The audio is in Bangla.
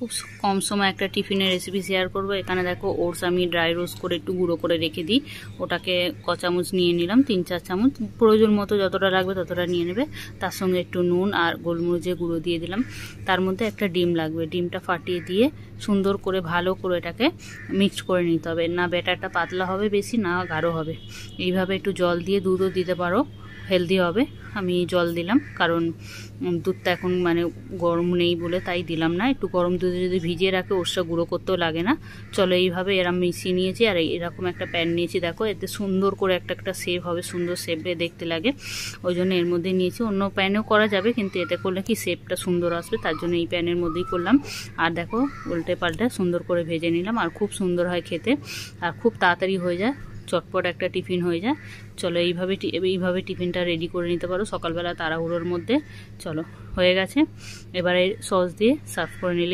খুব কম সময় একটা টিফিনের রেসিপি শেয়ার করব। এখানে দেখো ওটস আমি ড্রাই রোস্ট করে একটু গুঁড়ো করে রেখে দিই, ওটাকে ক চামচ নিয়ে নিলাম, 3-4 চামচ, প্রয়োজন মতো যতটা লাগবে ততটা নিয়ে নেবে। তার সঙ্গে একটু নুন আর গোলমরিচের গুঁড়ো দিয়ে দিলাম। তার মধ্যে একটা ডিম লাগবে, ডিমটা ফাটিয়ে দিয়ে সুন্দর করে ভালো করে এটাকে মিক্সড করে নিতে হবে। না ব্যাটারটা পাতলা হবে বেশি, না গাঢ় হবে। এইভাবে একটু জল দিয়ে, দুধও দিতে পারো, হেলদি হবে। আমি জল দিলাম কারণ দুধটা এখন মানে গরম নেই বলে তাই দিলাম না। একটু গরম দুধে যদি ভিজিয়ে রাখে ওরটা গুঁড়ো করতেও লাগে না। চলো এইভাবে এরম মিশিয়ে নিয়েছি। আর এরকম একটা প্যান নিয়েছি, দেখো এতে সুন্দর করে একটা শেপ হবে, সুন্দর শেপে দেখতে লাগে, ওই জন্য এর মধ্যে নিয়েছি। অন্য প্যানেও করা যাবে কিন্তু এতে করলে কি শেপটা সুন্দর আসবে, তার জন্য এই প্যানের মধ্যেই করলাম। আর দেখো উল্টে পাল্টে সুন্দর করে ভেজে নিলাম। আর খুব সুন্দর হয় খেতে, আর খুব তাড়াতাড়ি হয়ে যায়, চটপট একটা টিফিন হয়ে যায়। চলো এইভাবে টিফিনটা রেডি করে নিতে পারো সকালবেলা তাড়াহুড়োর মধ্যে। চলো হয়ে গেছে, এবারে সস দিয়ে সার্ভ করে নিলে